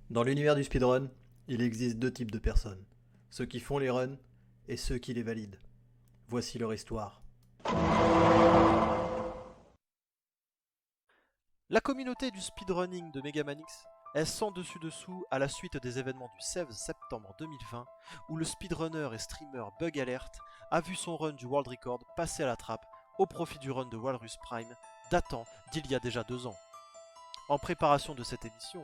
Dans l'univers du speedrun, il existe deux types de personnes. Ceux qui font les runs et ceux qui les valident. Voici leur histoire. La communauté du speedrunning de Megamanix est sans dessus-dessous à la suite des événements du 16 septembre 2020 où le speedrunner et streamer Bug Alert a vu son run du World Record passer à la trappe au profit du run de Walrus Prime datant d'il y a déjà 2 ans. En préparation de cette émission,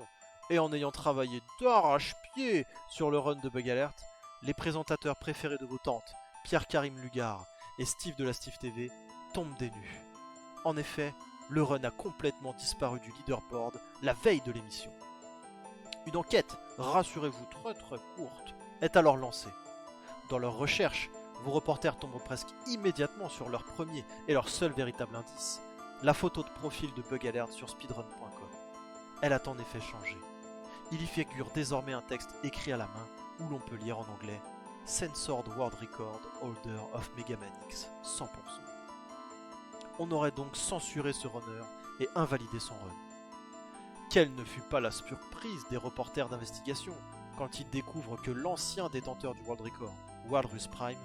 et en ayant travaillé d'arrache-pied sur le run de Bug Alert, les présentateurs préférés de vos tantes, Pierre-Karim Lugard et Steve de la Steve TV, tombent des nues. En effet, le run a complètement disparu du leaderboard la veille de l'émission. Une enquête, rassurez-vous très très courte, est alors lancée. Dans leur recherche, vos reporters tombent presque immédiatement sur leur premier et leur seul véritable indice, la photo de profil de Bug Alert sur speedrun.com. Elle a en effet changé. Il y figure désormais un texte écrit à la main où l'on peut lire en anglais Censored World Record Holder of Megamanix 100%. On aurait donc censuré ce runner et invalidé son run. Quelle ne fut pas la surprise des reporters d'investigation quand ils découvrent que l'ancien détenteur du World Record, Walrus Prime,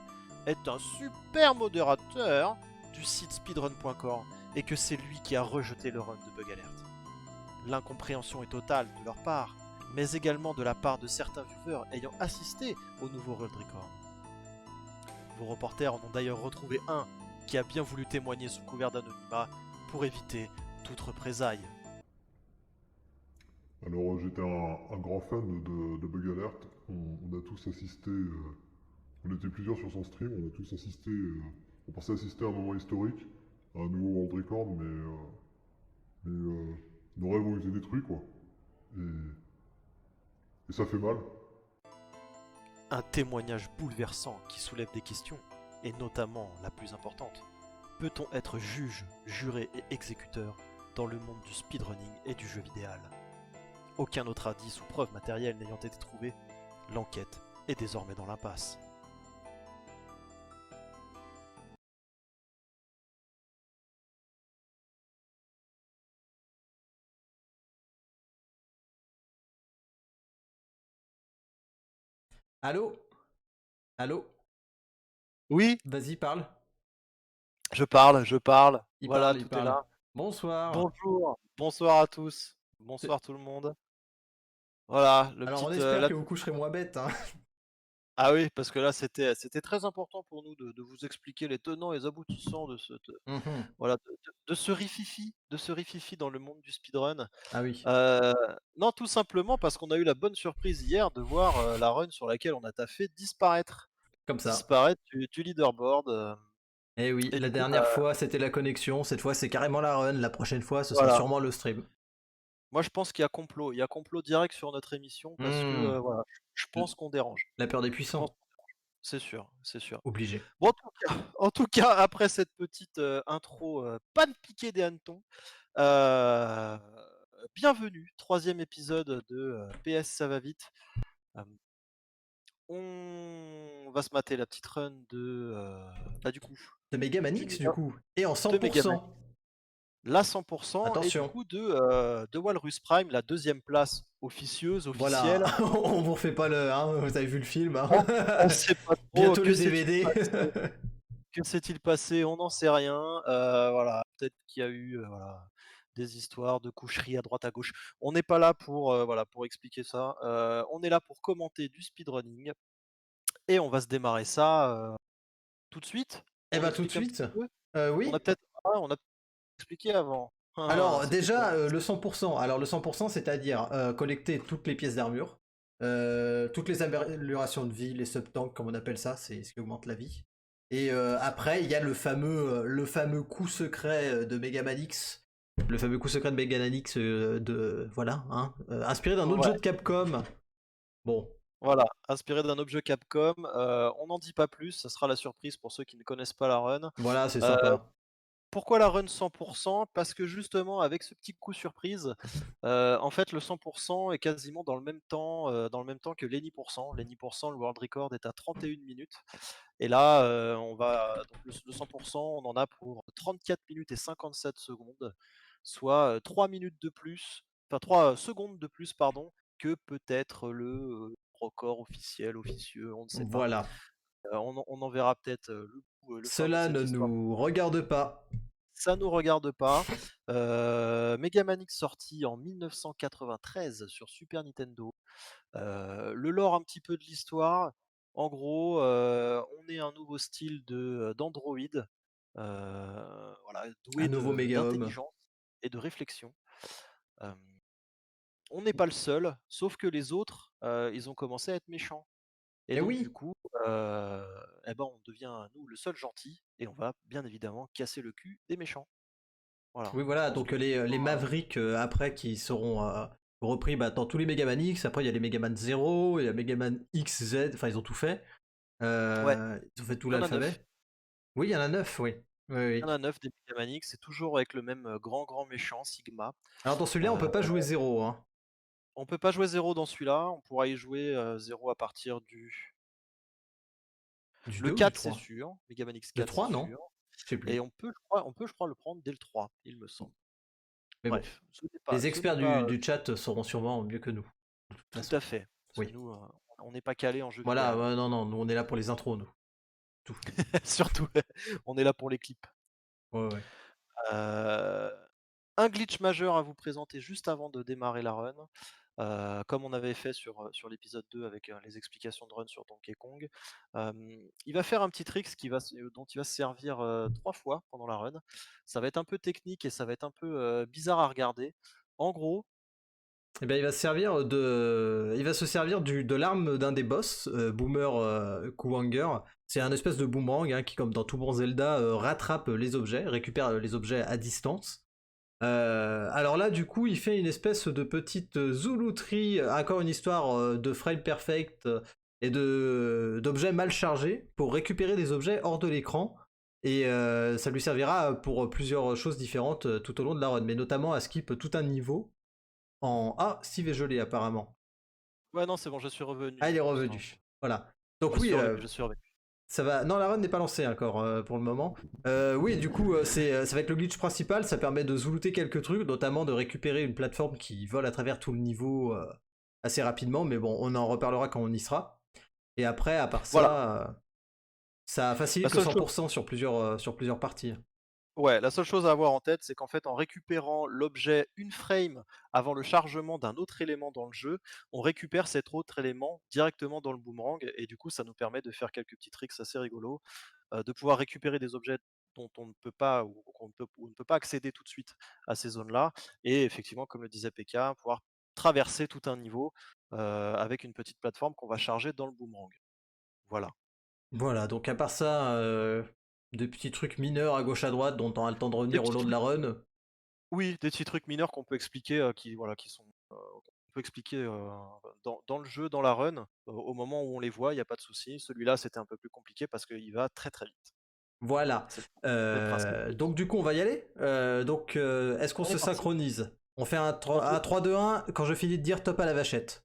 est un super modérateur du site speedrun.com et que c'est lui qui a rejeté le run de Bug Alert. L'incompréhension est totale de leur part, mais également de la part de certains viewers ayant assisté au nouveau World Record. Vos reporters en ont d'ailleurs retrouvé un qui a bien voulu témoigner sous couvert d'anonymat pour éviter toute représaille. Alors j'étais un grand fan de Bug Alert. On a tous assisté, on était plusieurs sur son stream, on a tous assisté, on pensait assister à un moment historique, à un nouveau World Record, mais nos rêves ont été détruits quoi. Et, et ça fait mal. Un témoignage bouleversant qui soulève des questions, et notamment la plus importante. Peut-on être juge, juré et exécuteur dans le monde du speedrunning et du jeu vidéo? Aucun autre indice ou preuve matérielle n'ayant été trouvé, l'enquête est désormais dans l'impasse. Allô? Allô? Oui, Vas-y, parle. je parle. Il Voilà, parle, il tout est parle. là. Bonsoir. Bonjour, bonsoir à tous. C'est- Bonsoir tout le monde. Voilà, le Alors petit, on espère la que vous coucherez moins bête, hein. Ah oui, parce que là, c'était très important pour nous de vous expliquer les tenants et les aboutissants Mhm. voilà, de ce rififi dans le monde du speedrun. Ah oui, Heu, non, tout simplement parce qu'on a eu la bonne surprise hier de voir, la run sur laquelle on a taffé comme ça. disparaître du leaderboard, Eh oui, et la du coup, dernière fois c'était la connexion, cette fois c'est carrément la run, la prochaine fois ce sera voilà. sûrement le stream. Moi, je pense qu'il y a complot direct sur notre émission parce que, Hmm. voilà, je pense qu'on dérange. La peur des Je pense puissants. c'est sûr, c'est sûr. Obligé. Bon, en tout cas, après cette petite, intro, pas de piquer des hannetons, heu, bienvenue, troisième épisode de, PS ça va vite. Hem, on va se mater la petite run du coup, De du Megamanix du leader coup. Et en de Megaman, 100%. là 100% et du Attention. coup de Walrus Prime, la deuxième place officieuse, Voilà, officielle. on vous refait pas le, hein, vous avez vu le film, hein. On on sait pas trop, Bientôt que le s'est-il DVD. passé? Que s'est-il passé? On n'en sait rien. Voilà, peut-être qu'il y a eu, voilà, des histoires de coucherie à droite à gauche. On n'est pas là pour, voilà, pour expliquer ça. On est là pour commenter du speedrunning et on va se démarrer ça, tout de suite. Eh On ben tout de explique un petit suite. peu? On a Oui. peut-être on a expliqué avant. Alors C'était déjà pas le 100%. Alors le 100% c'est-à-dire collecter toutes les pièces d'armure, toutes les améliorations de vie, les sub-tanks comme on appelle ça, c'est ce qui augmente la vie. Et après il y a le fameux coup secret de Megamanix. Le fameux coup secret de Megamanix de voilà, hein, inspiré d'un autre jeu ouais, de Capcom. Bon, voilà, inspiré d'un objet Capcom. On n'en dit pas plus, ça sera la surprise pour ceux qui ne connaissent pas la run. voilà, c'est Heu sympa. Pourquoi la run 100%? Parce que justement avec ce petit coup surprise, en fait le 100% est quasiment dans le même temps que l'Any%. L'Any%, le world record est à 31 minutes et là, on va donc le 100%, on en a pour 34 minutes et 57 secondes, soit, 3 minutes de plus, enfin 3 secondes de plus pardon, que peut-être le record officieux, on ne sait pas. Voilà. On en verra peut-être le fin bout de Cela cette ne histoire. nous regarde pas. Ça nous regarde pas. Mega Man X sorti en 1993 sur Super Nintendo. Le lore un petit peu de l'histoire. En gros, on est un nouveau style d'Android, voilà, Un doué nouveau méga homme. d'intelligence et de réflexion. Hem, on n'est pas le seul, sauf que les autres, ils ont commencé à être méchants. Et Eh donc du oui. coup, et ben, on devient nous le seul gentil et on va bien évidemment casser le cul des méchants. Voilà, Oui, je voilà. pense Donc que tout le les monde Mavericks après qui seront repris dans tous les Megaman X. Après, il y a les Megaman 0, il y a Megaman XZ. Enfin, ils ont tout fait. ouais, Ils ont fait tout il y en a 9. l'alphabet. Oui, il y en a 9, oui. Oui, Il y oui. en a 9 des Mega Man X, c'est toujours avec le même, grand méchant Sigma. Alors dans celui-là, on Heu, peut pas jouer 0, hein. on peut pas jouer 0 dans celui-là, on pourra y jouer, 0 à partir Du le 2 ou du 4 c'est 3? sûr, Mega Man X Le 4 c'est 3, non? sûr Je sais et plus. on peut je crois le prendre dès le 3, il me semble. Mais bon, Bref, les ce n'est experts pas, du chat sauront sûrement mieux que nous, de toute tout façon. à fait, parce que Oui. nous, on n'est pas calés en jeux Voilà, vidéo. ouais, non, non, nous on est là pour les intros, nous. Tout. Surtout, on est là pour les clips. Ouais, ouais. Heu, un glitch majeur à vous présenter juste avant de démarrer la run, comme on avait fait sur l'épisode 2 avec, les explications de run sur Donkey Kong. Il va faire un petit trick dont il va se servir, 3 fois pendant la run. Ça va être un peu technique et ça va être un peu, bizarre à regarder. En gros, Eh ben, il va se servir de l'arme d'un des boss, Boomer Kuwanger. C'est un espèce de boomerang hein, qui, comme dans tout bon Zelda, rattrape les objets, récupère les objets à distance. Alors là, du coup, il fait une espèce de petite zoulouterie, encore une histoire de frame perfect et d'objets mal chargés pour récupérer des objets hors de l'écran. Et ça lui servira pour plusieurs choses différentes tout au long de la run, mais notamment à skip tout un niveau en... Ah, Steve est gelé apparemment. ouais, non, c'est bon, je suis revenu Ah, il est pour l'instant. revenu. Voilà. Donc oui, Je suis revenu. ça va. Non, la run n'est pas lancée encore pour le moment. Oui, du coup, ça va être le glitch principal. Ça permet de zoulouter quelques trucs, notamment de récupérer une plateforme qui vole à travers tout le niveau assez rapidement. Mais bon, on en reparlera quand on y sera. Et après, à part Voilà, ça, ça la facilite le seule chose 100% sur plusieurs parties. ouais, la seule chose à avoir en tête, c'est qu'en fait, en récupérant l'objet une frame avant le chargement d'un autre élément dans le jeu, on récupère cet autre élément directement dans le boomerang et du coup, ça nous permet de faire quelques petits tricks assez rigolos, de pouvoir récupérer des objets dont on ne peut pas ou où on ne peut pas accéder tout de suite à ces zones-là et effectivement, comme le disait PK, pouvoir traverser tout un niveau, avec une petite plateforme qu'on va charger dans le boomerang. Voilà. Voilà, donc à part ça, des petits trucs mineurs à gauche à droite dont on a le temps de Des revenir au petits long de trucs la run. Oui, des petits trucs mineurs qu'on peut expliquer, qui voilà, qu'on peut expliquer, dans le jeu, dans la run, au moment où on les voit, il y a pas de souci. Celui-là, c'était un peu plus compliqué parce qu'il va très, très vite. Voilà. C'est le principe. Donc du coup, on va y aller. Est-ce qu'on On est se parti. synchronise? On fait On un peut 3-2-1 quand je finis de dire top à la vachette.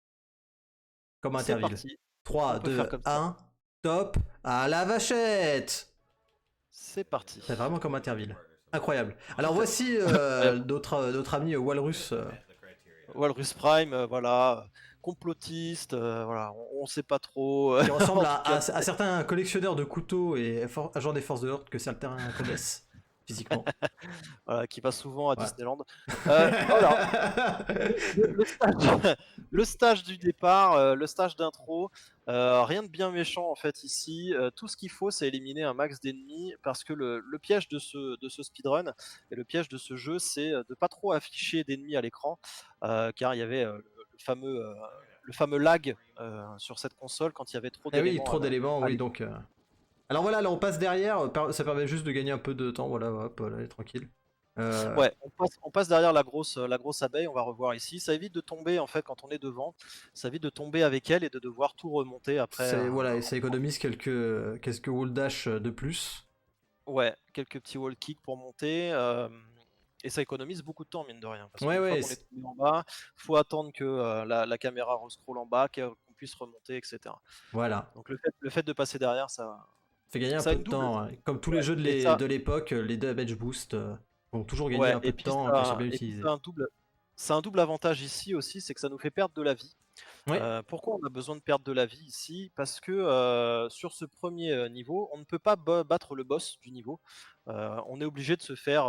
Comme c'est Interville. parti. On 3, peut faire 2, comme ça. 1, top à la vachette. C'est parti. C'est vraiment comme Interville. Incroyable. Alors Tout à voici incroyable. notre ami Walrus. Walrus Prime, voilà, complotiste, voilà, on sait pas trop, Qui ressemble en tout cas, à certains collectionneurs de couteaux et agents des forces de l'ordre que certains connaissent physiquement. voilà, qui va souvent à Voilà. Disneyland. Voilà. Le stage le stage du départ, le stage d'intro, rien de bien méchant en fait ici, tout ce qu'il faut c'est éliminer un max d'ennemis parce que le piège de ce speedrun et le piège de ce jeu c'est, de pas trop afficher d'ennemis à l'écran, car il y avait, le fameux lag, sur cette console quand il y avait trop Eh oui, d'éléments trop d'éléments, à oui, donc... Alors voilà, là on passe derrière, ça permet juste de gagner un peu de temps, voilà, hop, là, tranquille. Euh, Ouais, on passe derrière la grosse abeille, on va revoir ici. Ça évite de tomber en fait quand on est devant, ça évite de tomber avec elle et de devoir tout remonter après. voilà, et ça économise quelques wall dash de plus. Ouais, quelques petits wall kicks pour monter. Et ça économise beaucoup de temps, mine de rien, parce Ouais, qu'une fois ouais, qu'on est tombé en bas, faut attendre que la caméra rescroll en bas, qu'on puisse remonter, etc. voilà. Donc le fait de passer derrière, Fait gagner un ça a peu une de double. temps, hein. Comme tous les Ouais, jeux et ça, de l'époque, les damage boost vont toujours gagner ouais, un peu de temps quand ils sont bien et puis utilisés. ça a un double avantage ici aussi, c'est que ça nous fait perdre de la vie. Oui, Pourquoi on a besoin de perdre de la vie ici? Parce que sur ce premier niveau, on ne peut pas battre le boss du niveau. On est obligé de se faire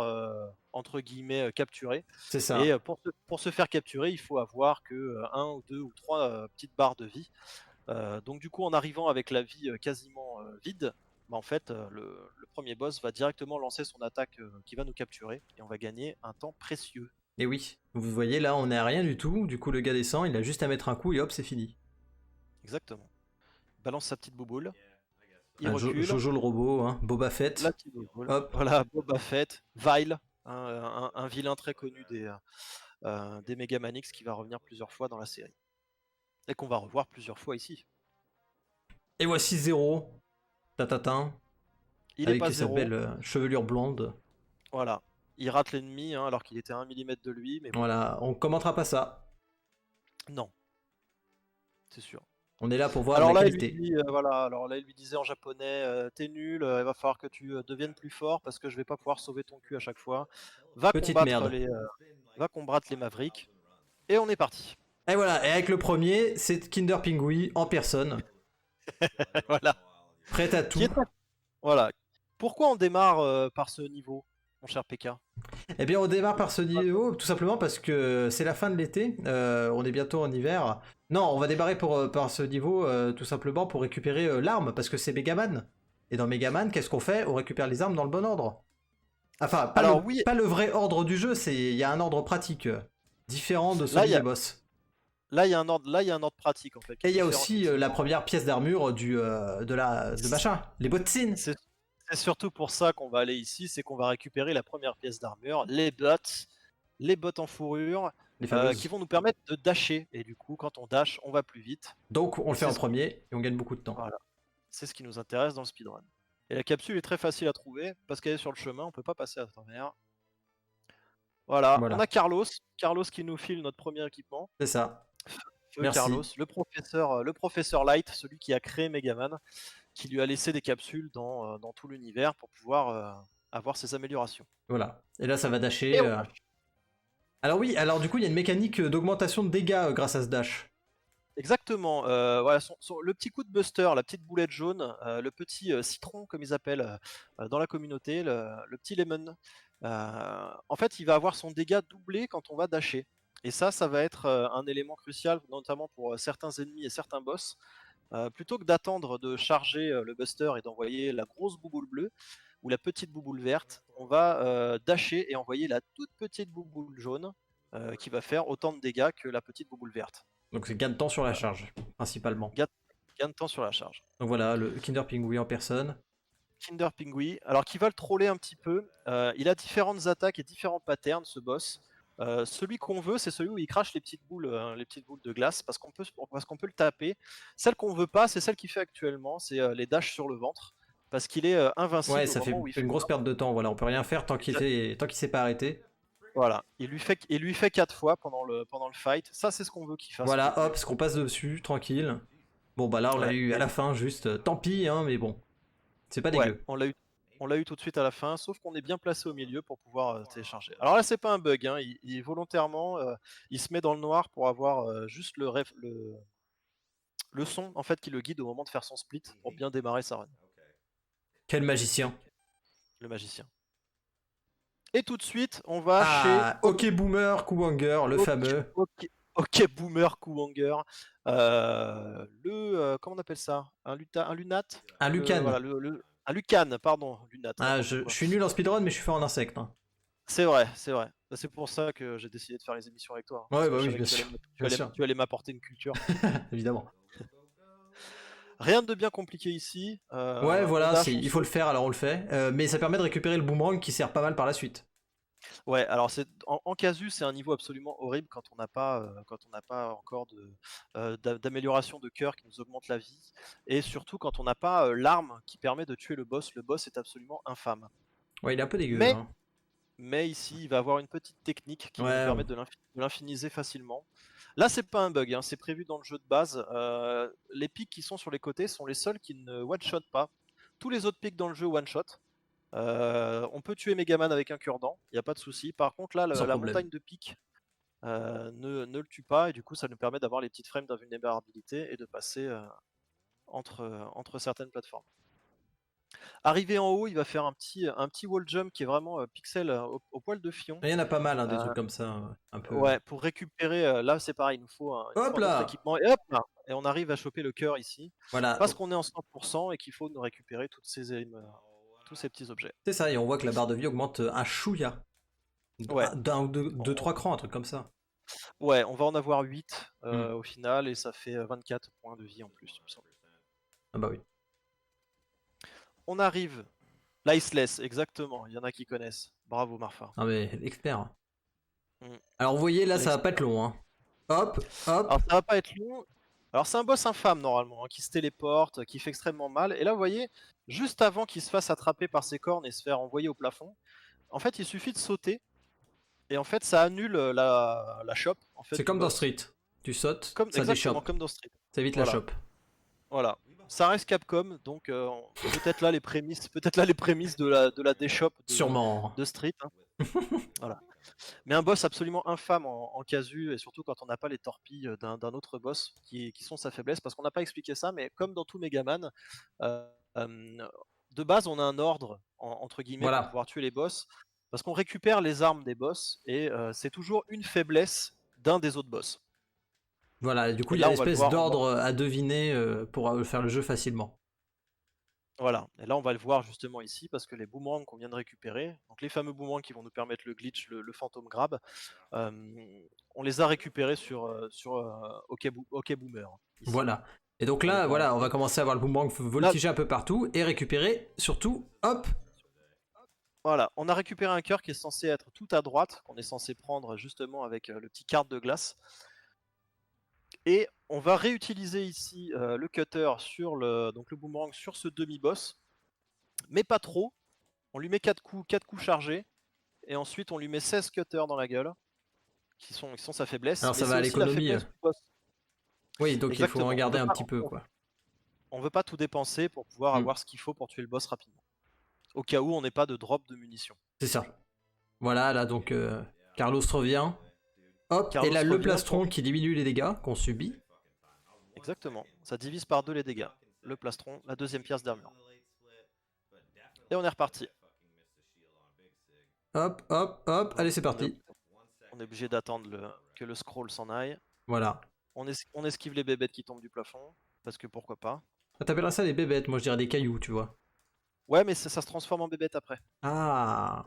entre guillemets capturer. c'est Et ça. pour se faire capturer, il faut avoir que 1 ou 2 ou 3 petites barres de vie. Donc du coup, en arrivant avec la vie quasiment vide, bah, en fait, le premier boss va directement lancer son attaque qui va nous capturer et on va gagner un temps précieux. Et oui, vous voyez là, on est à rien du tout. Du coup, le gars descend, il a juste à mettre un coup et hop, c'est fini. Exactement. Il balance sa petite bouboule, il recule, Jojo le robot, hein, Boba la Fett, petite bouboule. hop. Voilà, Boba Fett, Vile, un vilain très connu des Megamanix qui va revenir plusieurs fois dans la série. Et qu'on va revoir plusieurs fois ici. Et voici Zéro, tatatin, Il est avec pas sa zéro, belle chevelure blonde. voilà. Il rate l'ennemi alors qu'il était à 1 millimètre de lui, mais bon, Voilà, on commentera pas ça. non, c'est sûr. On est là pour voir de Alors la là, il lui qualité. dit, voilà, alors là, il lui disait en japonais, «Tu nul, il va falloir que tu, deviennes plus fort parce que je vais pas pouvoir sauver ton cul à chaque fois. Va Petite combattre merde. les, Mavericks» et on est parti. Et voilà, et avec le premier, c'est Kinder Pingui en personne, Voilà. prête à Qui tout. est Voilà. Pourquoi on démarre, par ce niveau, mon cher PK? Eh bien, on démarre par ce niveau, tout simplement parce que c'est la fin de l'été, on est bientôt en hiver. Non, on va démarrer par ce niveau, tout simplement pour récupérer l'arme, parce que c'est Megaman. Et dans Megaman, qu'est-ce qu'on fait? On récupère les armes dans le bon ordre. Enfin, Alors oui, pas le vrai ordre du jeu, il y a un ordre pratique, différent de là, celui des boss. il y a un ordre pratique, en fait, qui Et est il y a différent, aussi la effectivement. première pièce d'armure de machin, les bottines, C'est surtout pour ça qu'on va aller ici, c'est qu'on va récupérer la première pièce d'armure, les bottes en fourrure, les qui fameuses. vont nous permettre de dasher. Et du coup, quand on dash, on va plus vite. Donc, on Et le fait en premier et on gagne beaucoup de temps. voilà, c'est ce qui nous intéresse dans le speedrun. Et la capsule est très facile à trouver parce qu'elle est sur le chemin, on peut pas passer à travers. Voilà, on a Voilà, Carlos qui nous file notre premier équipement. c'est ça. Feu Carlos, Merci. le professeur Light, celui qui a créé Megaman, qui lui a laissé des capsules dans tout l'univers pour pouvoir avoir ses améliorations. Voilà. Et là, ça va Et dasher. on dash. Alors oui, alors du coup, il y a une mécanique d'augmentation de dégâts grâce à ce dash. Exactement, voilà, le petit coup de buster, la petite boulette jaune, le petit citron, comme ils appellent dans la communauté, le petit lemon. En fait, il va avoir son dégât doublé quand on va dasher. Et ça va être un élément crucial, notamment pour certains ennemis et certains boss. Plutôt que d'attendre de charger le buster et d'envoyer la grosse bouboule bleue ou la petite bouboule verte, on va dasher et envoyer la toute petite bouboule jaune qui va faire autant de dégâts que la petite bouboule verte. Donc c'est gain de temps sur la charge, principalement. Gain, gain de temps sur la charge. Donc voilà, le Kinder Pingui en personne. Kinder Pingui, alors qui va le troller un petit peu. Il a différentes attaques et différents patterns, ce boss. Celui qu'on veut, c'est celui où il crache les petites boules de glace, parce qu'on peut le taper. Celle qu'on veut pas, c'est celle qu'il fait actuellement, c'est les dashs sur le ventre, parce qu'il est Ouais, invincible au ça moment fait où il fait une grosse ça. perte de temps. Voilà, on peut rien faire tant qu'il s'est pas arrêté. Voilà, il lui fait 4 fois pendant le fight. Ça, c'est ce qu'on veut qu'il fasse au Voilà, hop, début. parce qu'on passe dessus, tranquille. Bon bah là, on l'a Ouais, eu à la fin, juste. Tant pis, hein, mais bon, c'est pas ouais, dégueu. on l'a eu tout de suite à la fin, sauf qu'on est bien placé au milieu pour pouvoir télécharger. Alors là, c'est pas un bug, hein, volontairement, il se met dans le noir pour avoir juste le son en fait qui le guide au moment de faire son split pour bien démarrer sa run, Quel magicien. le magicien. Et tout de suite, on va chez Ah, ok Boomer, Kuwanger, le fameux. Ok Boomer Kuwanger, comment on appelle ça, un lunat, Un Lucan. voilà un Lucan, pardon, lunat, Ah, n'importe je quoi. suis nul en speedrun, mais je suis fort en insecte, hein. C'est vrai, c'est vrai. Bah, c'est pour ça que j'ai décidé de faire les émissions avec toi, hein, parce Ouais, que bah je oui, savais bien que sûr. Bien sûr. tu allais m'apporter une culture. Évidemment. Rien de bien compliqué ici. Ouais, On voilà, dash, on il faut le saute. faire, alors on le fait. Mais ça permet de récupérer le boomerang qui sert pas mal par la suite. Ouais, alors en casu, c'est un niveau absolument horrible quand on n'a pas encore d'amélioration de cœur qui nous augmente la vie, et surtout quand on n'a pas l'arme qui permet de tuer le boss. Le boss est absolument infâme. Ouais, il est un peu dégueu, Mais hein. mais ici, il va avoir une petite technique qui va nous Ouais, permettre de l'infiniser facilement. Là, c'est pas un bug, hein, c'est prévu dans le jeu de base. Les pics qui sont sur les côtés sont les seuls qui ne one-shot pas. Tous les autres pics dans le jeu one-shot. On peut tuer Megaman avec un cure-dent, il n'y a pas de souci. Par contre, là, sans la problème. montagne de pics ne le tue pas, et du coup ça nous permet d'avoir les petites frames d'invulnérabilité et de passer entre certaines plateformes. Arrivé en haut, il va faire un petit wall jump qui est vraiment pixel au poil de fion. Il y en a pas mal, hein, des Euh, trucs comme ça, un peu. Ouais, pour récupérer, là c'est pareil, il nous faut Hop un autre là! équipement, et hop là, et on arrive à choper le cœur ici, Voilà, parce qu'on est en 100% et qu'il faut nous récupérer tous ces petits objets. c'est ça, et on voit que la barre de vie augmente un chouïa. Ouais. D'un ou deux, trois crans, un truc comme ça. Ouais, on va en avoir 8 Hmm. au final, et ça fait 24 points de vie en plus, il me semble. Ah bah oui. On arrive, l'Iceless, exactement, il y en a qui connaissent. Bravo Marfa. Ah mais expert. Mm. Alors vous voyez, là, ça va L'expert. pas être long, hein. Hop, hop. Alors ça va pas être long. Alors c'est un boss infâme normalement, qui se téléporte, qui fait extrêmement mal. Et là vous voyez, juste avant qu'il se fasse attraper par ses cornes et se faire envoyer au plafond, en fait il suffit de sauter. Et en fait ça annule la chope en fait, C'est du comme dans boss. Street. Tu sautes, ça Exactement déchoppe. comme dans Street. Ça évite la Voilà. chope. Voilà. Ça reste Capcom, donc peut-être là les prémices de la déchoppe Sûrement. de Street. Hein. Voilà. Mais un boss absolument infâme en casu, et surtout quand on n'a pas les torpilles d'un autre boss qui sont sa faiblesse, parce qu'on n'a pas expliqué ça, mais comme dans tout Megaman, de base on a un ordre entre guillemets Voilà. pour pouvoir tuer les boss, parce qu'on récupère les armes des boss, et c'est toujours une faiblesse d'un des autres boss. Voilà, du coup, Et il y a là on va le l'espèce voir, d'ordre à deviner pour faire le jeu facilement. voilà. Et là on va le voir justement ici, parce que les boomerangs qu'on vient de récupérer, donc les fameux boomerangs qui vont nous permettre le glitch, le Phantom Grab, on les a récupérés sur OK Boomer. Ici. Voilà. Et donc là, voilà, on va commencer à voir le boomerang voltiger un peu partout et récupérer surtout, hop. Voilà, on a récupéré un cœur qui est censé être tout à droite, qu'on est censé prendre justement avec le petit carte de glace. Et on va réutiliser ici le cutter sur le boomerang sur ce demi-boss, mais pas trop. On lui met 4 coups chargés, et ensuite on lui met 16 cutters dans la gueule, qui sont sa faiblesse. Alors mais ça va à c'est aussi la l'économie. faiblesse du boss. Oui, donc il faut Exactement. regarder un petit peu, quoi. On veut pas tout dépenser pour pouvoir avoir ce qu'il faut pour tuer le boss rapidement. Au cas où on n'ait pas de drop de munitions. C'est ça. Voilà, là, donc Carlos revient. Hop, Carlos et là, le revient plastron qui diminue les dégâts qu'on subit. Exactement. Ça divise par 2 les dégâts. Le plastron, la deuxième pièce d'armure. Et on est reparti. Hop, hop, hop. Allez, c'est parti. On est obligé d'attendre que le scroll s'en aille. Voilà. On esquive les bébêtes qui tombent du plafond, parce que pourquoi pas. Ah, t'appelleras ça des bébêtes, moi je dirais des cailloux, tu vois. Ouais, mais ça se transforme en bébête après. Ah,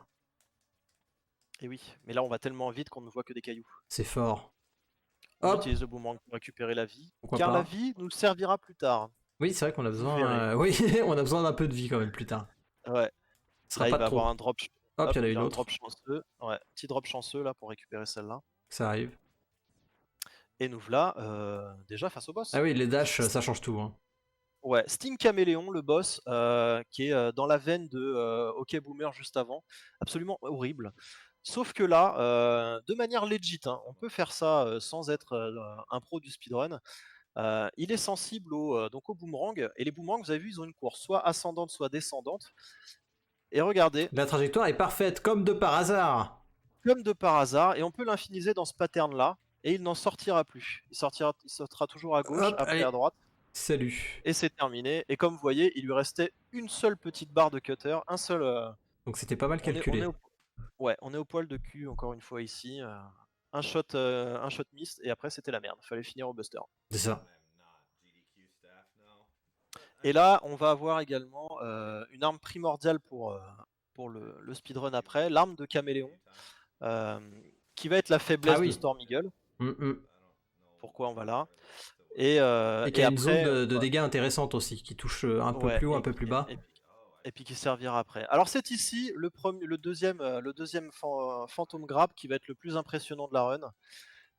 Et oui, mais là on va tellement vite qu'on ne voit que des cailloux. c'est fort. On Hop, utilise le boomerang pour récupérer la vie, pourquoi car pas. la vie nous servira plus tard. Oui, c'est vrai qu'on a Vous besoin. verrez. Oui, on a besoin d'un peu de vie quand même plus tard. Ouais. Ce sera Là, pas il va de trop. avoir un drop. Hop, il y en a il une a un autre. drop chanceux. Ouais, petit drop chanceux là pour récupérer celle-là. Ça arrive. Et nous voilà déjà face au boss. Ah oui, les dashs, ça change tout. Hein. Ouais, Sting Caméléon, le boss, qui est dans la veine de OK Boomer juste avant. Absolument horrible. Sauf que là, de manière legit, hein, on peut faire ça sans être un pro du speedrun. Il est sensible donc au boomerang. Et les boomerangs, vous avez vu, ils ont une course soit ascendante, soit descendante. Et regardez, La trajectoire est parfaite, comme de par hasard. comme de par hasard, et on peut l'infiniser dans ce pattern-là, et il n'en sortira plus. Il sortira toujours à gauche, Hop, après allez. à droite. Salut. Et c'est terminé. Et comme vous voyez, il lui restait une seule petite barre de cutter, un seul. Donc c'était pas mal calculé. On est au poil de cul encore une fois ici. Un shot miss, et après c'était la merde. Fallait finir au buster. C'est ça. Et là, on va avoir également une arme primordiale pour le speedrun après, l'arme de Caméléon, qui va être la faiblesse de Storm Eagle. Pourquoi on va là. Et qui a une zone de dégâts intéressante aussi, qui touche un peu plus haut, un peu plus bas. Et puis qui servira après. Alors c'est ici le deuxième Phantom Grab qui va être le plus impressionnant de la run.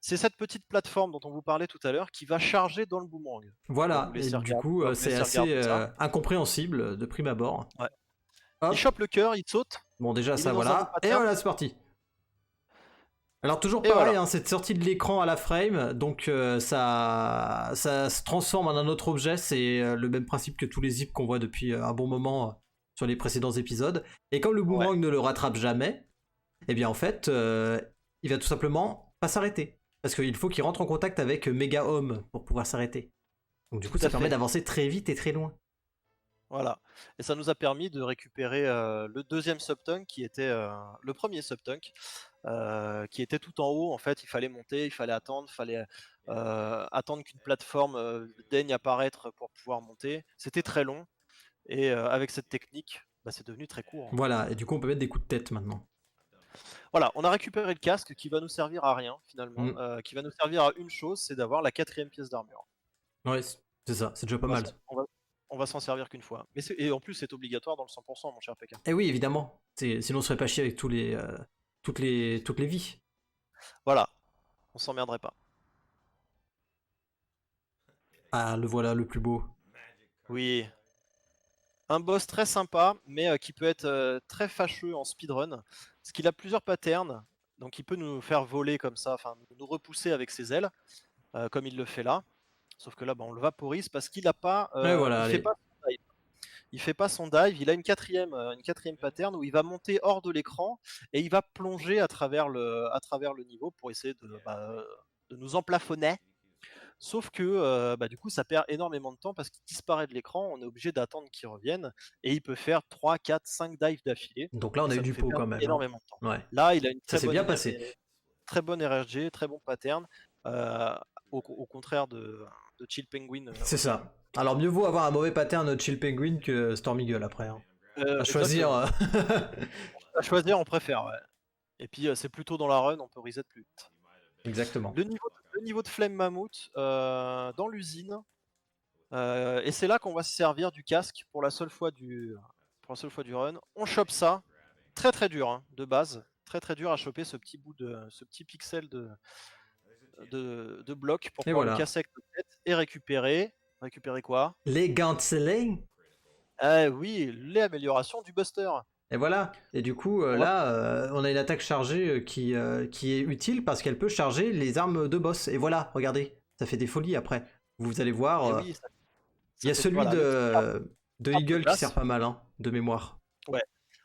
C'est cette petite plateforme dont on vous parlait tout à l'heure qui va charger dans le boomerang. Voilà, et du coup c'est assez incompréhensible de prime abord. Ouais. Il chope le cœur, il saute. Bon déjà ça voilà, et voilà c'est parti. Alors toujours pareil, voilà. Hein, cette sortie de l'écran à la frame, donc ça se transforme en un autre objet, c'est le même principe que tous les zips qu'on voit depuis un bon moment sur les précédents épisodes. Et comme le boomerang ne le rattrape jamais, eh bien en fait il va tout simplement pas s'arrêter. Parce qu'il faut qu'il rentre en contact avec Mega Home pour pouvoir s'arrêter. Donc du coup, Tout ça à permet fait. d'avancer très vite et très loin. Voilà. Et ça nous a permis de récupérer le deuxième subtunk qui était le premier subtunk, qui était tout en haut. En fait, il fallait monter, il fallait attendre qu'une plateforme daigne apparaître pour pouvoir monter. C'était très long. Et avec cette technique, bah, c'est devenu très court, hein. Voilà, et du coup, on peut mettre des coups de tête maintenant. Voilà, on a récupéré le casque qui va nous servir à rien finalement, Mm. qui va nous servir à une chose, c'est d'avoir la quatrième pièce d'armure. Ouais, c'est ça, c'est déjà pas On va mal. s'en on va- on va s'en servir qu'une fois. Et en plus, c'est obligatoire dans le 100%, mon cher PK. Et oui, évidemment. Sinon, on serait pas chier avec toutes les vies. Voilà, on s'emmerderait pas. Ah, le voilà, le plus beau. Oui, un boss très sympa, mais qui peut être très fâcheux en speedrun, parce qu'il a plusieurs patterns, donc il peut nous faire voler comme ça, enfin nous repousser avec ses ailes, comme il le fait là. Sauf que là, bah, on le vaporise parce qu'il a pas, Ouais, voilà, allez. il fait pas son dive. Il a une quatrième pattern où il va monter hors de l'écran et il va plonger à travers le niveau pour essayer de nous emplafonner. Sauf que bah, du coup, ça perd énormément de temps parce qu'il disparaît de l'écran. On est obligé d'attendre qu'il revienne et il peut faire 3, 4, 5 dives d'affilée. Donc là, on Et a eu ça nous du fait pot perdre quand même, hein. énormément de temps. Ouais, Là, il a une ça s'est bien passé. très bonne RRG, très bon pattern. euh, au contraire de Chill Penguin. C'est ça. Alors, mieux vaut avoir un mauvais pattern Chill Penguin que Storm Eagle après, hein. À choisir. Exactement. À choisir, on préfère. Ouais. Et puis, c'est plutôt dans la run, on peut reset plus vite. Exactement. Le niveau de Flemme Mammouth dans l'usine. Et c'est là qu'on va se servir du casque pour la seule fois pour la seule fois du run. On chope ça. Très très dur, hein, de base. Très très dur à choper ce petit pixel de bloc pour Et pouvoir le voilà. casser avec notre tête et récupérer. Récupérer quoi? Les gancelets. Oui, les améliorations du Buster. Et voilà. Et du coup, On va- là, on a une attaque chargée qui est utile parce qu'elle peut charger les armes de boss. Et voilà, regardez, ça fait des folies après. Vous allez voir, Et oui, il y ça a fait celui voilà, le petit de carte de Eagle qui sert glace. pas mal, hein, de mémoire. Ouais.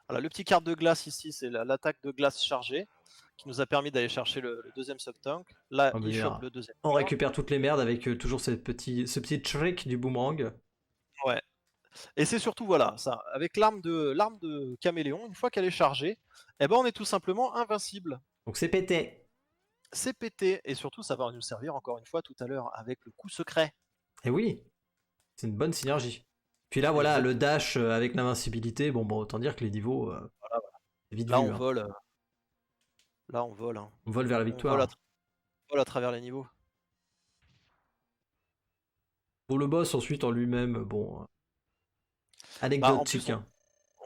Voilà, le petit carte de glace ici, c'est l'attaque de glace chargée qui nous a permis d'aller chercher le deuxième sub-tank. Là, On va il chope dire, le deuxième on mur. récupère toutes les merdes avec toujours ce petit trick du boomerang. Ouais. Et c'est surtout, voilà, ça, avec l'arme de caméléon, une fois qu'elle est chargée, eh ben, on est tout simplement invincible. Donc c'est pété. C'est pété, et surtout, ça va nous servir encore une fois tout à l'heure avec le coup secret. Et oui, c'est une bonne synergie. Puis là, voilà, le Exactement. dash avec l'invincibilité, bon, autant dire que les niveaux, Voilà. c'est vite Là, vu, on hein. vole. Là, on vole, hein. On vole vers la On vole victoire. vole à travers les niveaux. Pour le boss, ensuite, en lui-même, bon, Bah, en plus, anecdotique, hein.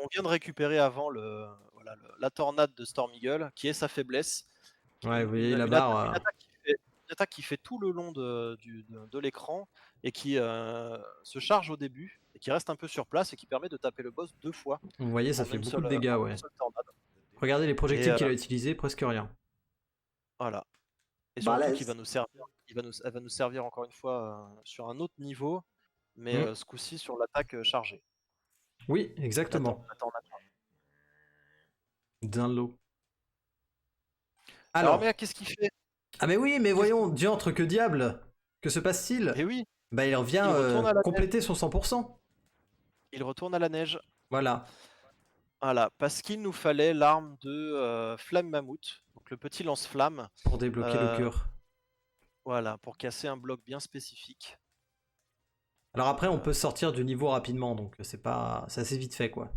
on vient de récupérer avant la tornade de Storm Eagle, qui est sa faiblesse. Ouais, vous voyez Une, la une barre. une attaque qui fait tout le long de l'écran et qui se charge au début et qui reste un peu sur place et qui permet de taper le boss 2 fois Vous voyez, ça en fait beaucoup de dégâts, en une ouais. seule tornade. Regardez les Et projectiles qu'il a utilisés, presque rien. voilà. Et surtout qu'il Balèze. va nous servir, elle va nous servir encore une fois sur un autre niveau, mais Hmm. ce coup-ci sur l'attaque chargée. Oui, exactement. La tornade chargée. D'un lot. Alors, Alors. mais qu'est-ce qu'il fait? Ah mais oui, mais Qu'est-ce voyons, diantre, que diable. Que se passe-t-il? Et oui, Bah il revient il retourne à la neige. compléter son 100%. Il retourne à la neige. Voilà. Voilà, parce qu'il nous fallait l'arme de Flamme Mammouth, donc le petit lance-flamme. Pour débloquer le Euh, cœur. Voilà, pour casser un bloc bien spécifique. Alors après, on peut sortir du niveau rapidement, donc c'est assez vite fait, quoi.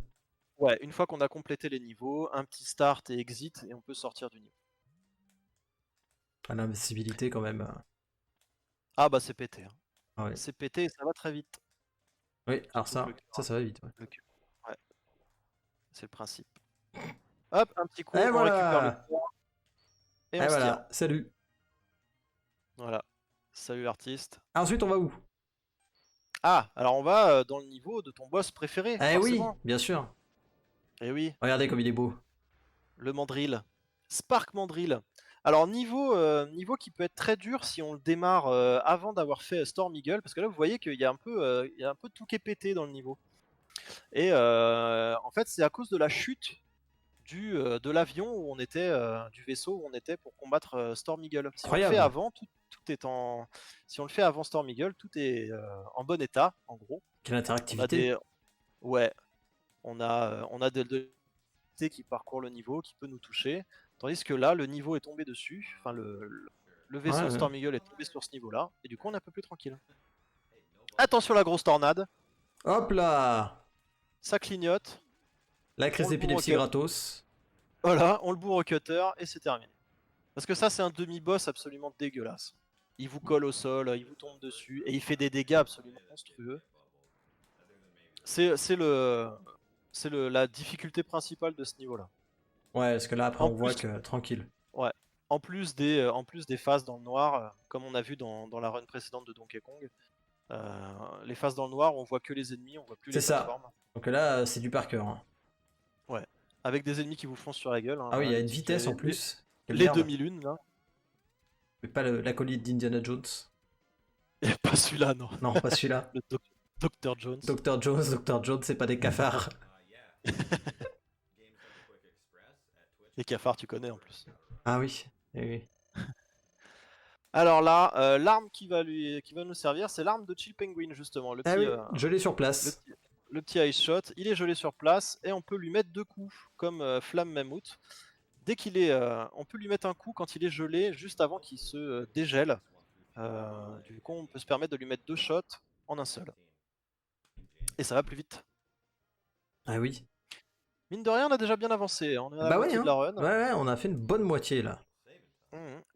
Ouais, une fois qu'on a complété les niveaux, un petit start et exit, et on peut sortir du niveau. Ah, l'invincibilité, quand même. Ah bah c'est pété, hein. Ah ouais. C'est pété et ça va très vite. Oui, alors Surtout que ça, ça va vite, ouais. le cœur, ouais, c'est le principe. Hop, un petit coup, Et on récupère le voilà. cœur et Et on se tire. voilà, salut. Voilà, salut l'artiste. Ensuite, on va où? Ah, alors on va dans le niveau de ton boss préféré, Eh oui, forcément. bien sûr. Et oui, Regardez comme il est beau. le mandrill. Spark Mandrill. Alors niveau qui peut être très dur si on le démarre avant d'avoir fait Storm Eagle, parce que là vous voyez qu'il y a il y a un peu tout qui est pété dans le niveau. Et en fait c'est à cause de la chute de l'avion où on était, du vaisseau où on était pour combattre Storm Eagle. Si on le Incroyable. fait avant, tout est en. Si on le fait avant Storm Eagle, tout est en bon état, en gros. Quelle On a interactivité. ouais, on a des qui parcourt le niveau, qui peut nous toucher. Tandis que là, le niveau est tombé dessus. Enfin, le vaisseau Ouais, de ouais. Storm Eagle est tombé sur ce niveau-là. Et du coup, on est un peu plus tranquille. Attention la grosse tornade. Hop là. Ça clignote. La crise On le bourre au d'épilepsie cut- gratos. Voilà, on le bourre au cutter et c'est terminé. Parce que ça, c'est un demi-boss absolument dégueulasse. Il vous colle au sol, il vous tombe dessus et il fait des dégâts absolument monstrueux. C'est la difficulté principale de ce niveau-là. Ouais, parce que là, après, En on voit plus, que tranquille. ouais, en plus des phases dans le noir, comme on a vu dans la run précédente de Donkey Kong, les phases dans le noir, on voit que les ennemis, on voit plus C'est les ça. plateformes. Donc là, c'est du par cœur, hein. Ouais, avec des ennemis qui vous foncent sur la gueule. Hein, Ah oui, il y voilà, a une vitesse en plus. Quelle les merde. demi-lunes là. Mais pas l'acolyte d'Indiana Jones. Et pas celui-là, non. Non, pas celui-là. Le Dr Jones. Dr. Jones, c'est pas des cafards. Les cafards, tu connais en plus. Ah oui. Eh oui. Alors là, l'arme qui va nous servir, c'est l'arme de Chill Penguin justement, Ah oui, je l'ai sur place. le petit Ice Shot. Il est gelé sur place et on peut lui mettre 2 coups comme Flamme Mammouth. Dès qu'il est, on peut lui mettre un coup quand il est gelé, juste avant qu'il se dégèle. Du coup, on peut se permettre de lui mettre 2 shots en un seul. Et ça va plus vite. Ah oui. Mine de rien, on a déjà bien avancé. On est à la Bah ouais, moitié hein. de la run. Ouais, ouais, on a fait une bonne moitié là.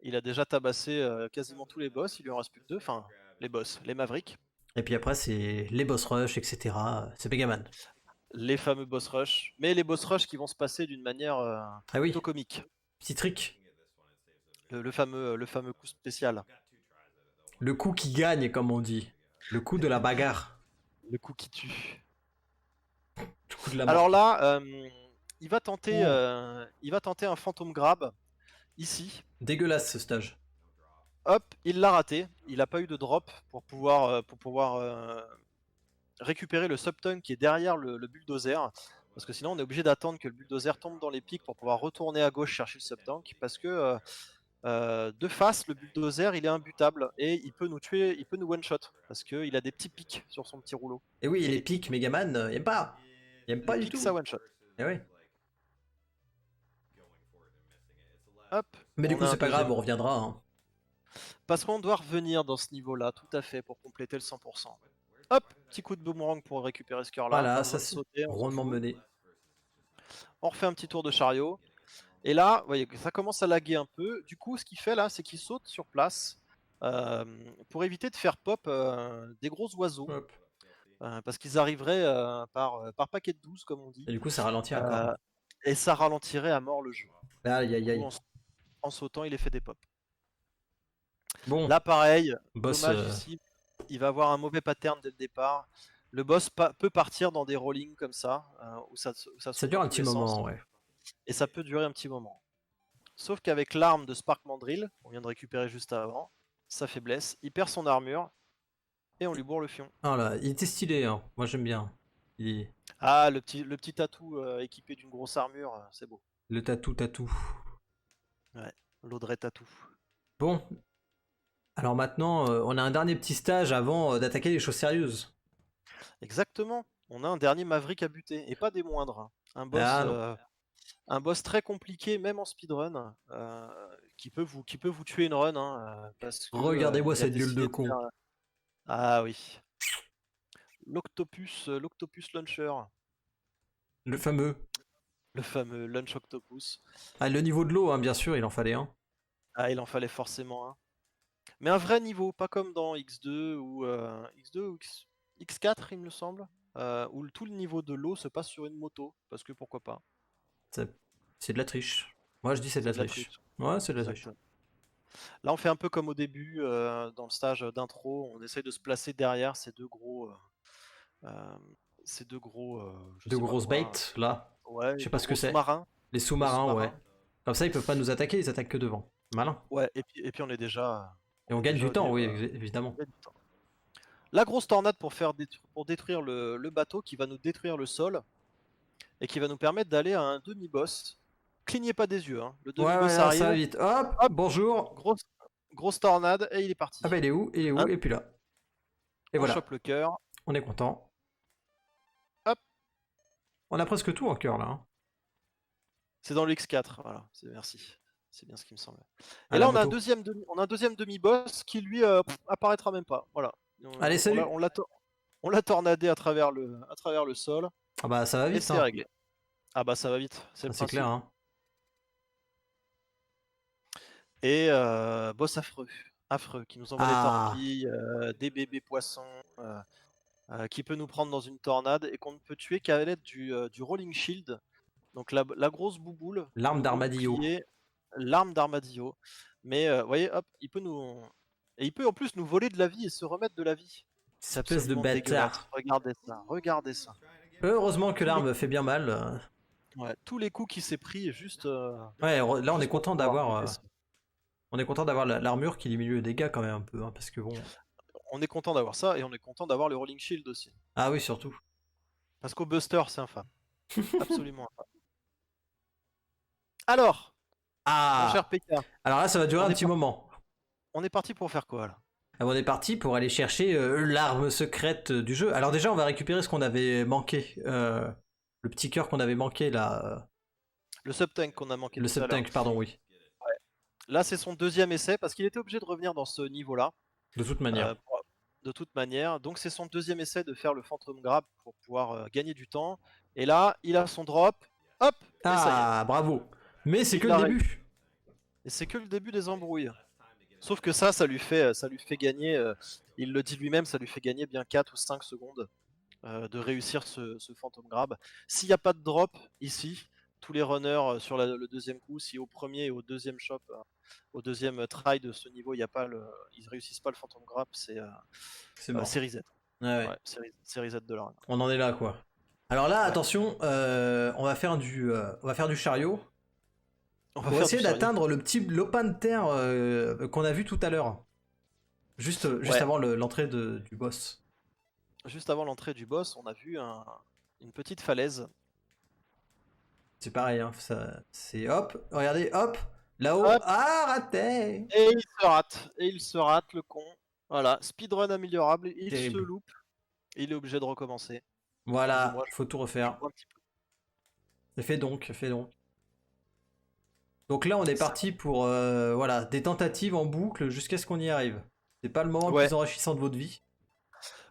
Il a déjà tabassé quasiment tous les boss. Il lui en reste plus que 2. Enfin, les boss, les Mavericks. Et puis après, c'est les boss rush, etc. C'est Megaman. Les fameux boss rush. Mais les boss rush qui vont se passer d'une manière Ah oui, plutôt comique. petit trick. Le fameux coup spécial. Le coup qui gagne, comme on dit. Le coup de la bagarre. Le coup qui tue. Le coup de la mort. Alors là, il va tenter un fantôme grab ici. Dégueulasse ce stage. Hop, il l'a raté. Il n'a pas eu de drop pour pouvoir récupérer le subtank qui est derrière le bulldozer. Parce que sinon, on est obligé d'attendre que le bulldozer tombe dans les pics pour pouvoir retourner à gauche chercher le subtank. Parce que de face, le bulldozer il est imbutable et il peut nous tuer, il peut nous one-shot. Parce qu'il a des petits pics sur son petit rouleau. Et oui, les pics Megaman, il aime pas. Il aime pas Les du pics, tout. ça one-shot. Et oui. Hop. Mais du on coup, a c'est un pas grave, deuxième. on reviendra. Hein. Parce qu'on doit revenir dans ce niveau-là, tout à fait, pour compléter le 100%. Hop, petit coup de boomerang pour récupérer ce cœur-là. Voilà, Pas ça besoin de c'est sauter, on s'en rondement fout. mené. On refait un petit tour de chariot. Et là, vous voyez que ça commence à laguer un peu. Du coup, ce qu'il fait là, c'est qu'il saute sur place pour éviter de faire pop des gros oiseaux. Hop. Parce qu'ils arriveraient par paquet de 12, comme on dit. Et du coup, ça ralentit encore. Et ça ralentirait à mort le jeu. Aïe, aïe, Du aïe. coup, en sautant, il est fait des pops. Bon, Là, pareil, boss. dommage ici, il va avoir un mauvais pattern dès le départ. Le boss peut partir dans des rollings comme ça, où ça Ça saute dure dans un tous petit les moment, sens, ouais. et ça peut durer un petit moment. Sauf qu'avec l'arme de Spark Mandrill, qu'on vient de récupérer juste avant, sa faiblesse, il perd son armure, et on lui bourre le fion. Ah là, il était stylé, hein. Moi j'aime bien. Ah, le petit tatou équipé d'une grosse armure, c'est beau. Le tatou. Ouais, l'Audrey tatou. Bon. Alors maintenant, on a un dernier petit stage avant d'attaquer les choses sérieuses. Exactement, on a un dernier Maverick à buter, et pas des moindres. Hein. Un boss très compliqué, même en speedrun, qui peut vous tuer une run. Hein, parce que, Regardez-moi il a cette gueule décidé de de con. faire- Ah oui. L'Octopus Launcher. Le fameux. Le fameux Launch Octopus. Ah, le niveau de l'eau, hein, bien sûr, il en fallait un. Ah, il en fallait forcément un. Mais un vrai niveau, pas comme dans X2 ou X4, il me semble, où tout le niveau de l'eau se passe sur une moto, parce que pourquoi pas. C'est de la triche. Moi je dis c'est de la triche. Ouais, c'est de la triche. Exactement. Là, on fait un peu comme au début, dans le stage d'intro, on essaye de se placer derrière ces deux gros. Je De sais pas grosses quoi. baits, là. Ouais, Je sais de pas ce que gros c'est. sous-marins. Les sous-marins, ouais. sous-marins. Comme ça, ils peuvent pas nous attaquer, ils attaquent que devant. Malin. Ouais, et puis on est déjà. Et on est gagne déjà du temps, au- oui, évidemment. on gagne du temps. La grosse tornade pour détruire le bateau qui va nous détruire le sol et qui va nous permettre d'aller à un demi-boss clignez pas des yeux, hein. Le Ouais, demi-boss là, arrive, ça va vite. Hop, hop, bonjour. grosse tornade, et il est parti. Ah bah il est où? Il est où? Hein, Et puis là. Et on voilà, chope le cœur, on est content. hop, On a presque tout en cœur là, hein. c'est dans le X4, voilà, merci. C'est bien ce qui me semble. À Et la là, on a un moto. deuxième demi-boss qui, lui, apparaîtra même pas. Voilà. Allez, salut. On l'a tornadé à travers le sol, Ah bah ça va et vite, c'est hein. réglé. Ah bah ça va vite, c'est le C'est clair, principe. hein. Et boss affreux, qui nous envoie des Ah, torpilles, des bébés poissons, qui peut nous prendre dans une tornade et qu'on ne peut tuer qu'à l'aide du Rolling Shield, donc la grosse l'arme bouboule d'armadillo. qui est l'arme d'armadillo. Mais vous voyez, hop, il peut en plus nous voler de la vie et se remettre de la vie. C'est Espèce de absolument dégueulasse. bâtard. Regardez ça. Heureusement que Tous les, l'arme fait bien mal. ouais, tous les coups qu'il s'est pris, juste, Ouais, là on est juste pour content pouvoir d'avoir buter ça. on est content d'avoir l'armure qui diminue les dégâts quand même un peu, hein, parce que bon. On est content d'avoir ça et on est content d'avoir le Rolling Shield aussi. Ah oui, surtout. Parce qu'au Buster, c'est infâme. Absolument infâme. Alors, mon cher Ah, PK, alors là ça va durer on un est, petit par- moment. on est parti pour faire quoi là? Ah, on est parti pour aller chercher l'arme secrète du jeu. Alors déjà on va récupérer ce qu'on avait manqué, le petit cœur qu'on avait manqué là, Le sub-tank qu'on a manqué le tout à l'heure. sub-tank, pardon, oui. Là, c'est son deuxième essai parce qu'il était obligé de revenir dans ce niveau-là. De toute manière. De toute manière. Donc, c'est son deuxième essai de faire le Phantom Grab pour pouvoir gagner du temps. Et là, il a son drop. Hop, et ça y est. Ah, bravo. Mais c'est Il que le l'a début. Et c'est que le début des embrouilles. Sauf que ça lui fait gagner, il le dit lui-même, ça lui fait gagner bien 4 ou 5 secondes de réussir ce Phantom Grab. S'il n'y a pas de drop ici, tous les runners sur le deuxième coup, si au premier et au deuxième shop, au deuxième try de ce niveau, il y a pas ils réussissent pas le Phantom Grab, c'est mort. reset. Ouais, ouais. Ouais, c'est reset de la run. On en est là, quoi. Alors là, Ouais. attention, on va faire du chariot. On va Pour faire essayer du sérieux. d'atteindre le petit lopin de terre qu'on a vu tout à l'heure. Juste Ouais. avant l'entrée du boss. Juste avant l'entrée du boss, on a vu une petite falaise. C'est pareil, hein, c'est hop, regardez, hop, là-haut, Hop. ah, raté. Et il se rate le con. Voilà, speedrun améliorable, il se Terrible. loupe. Et il est obligé de recommencer. Voilà, Excusez-moi, faut tout je refaire. bois un petit peu. Fais donc, fais donc. Donc là, on est parti pour voilà, des tentatives en boucle jusqu'à ce qu'on y arrive. C'est pas le moment le Ouais, plus enrichissant de votre vie.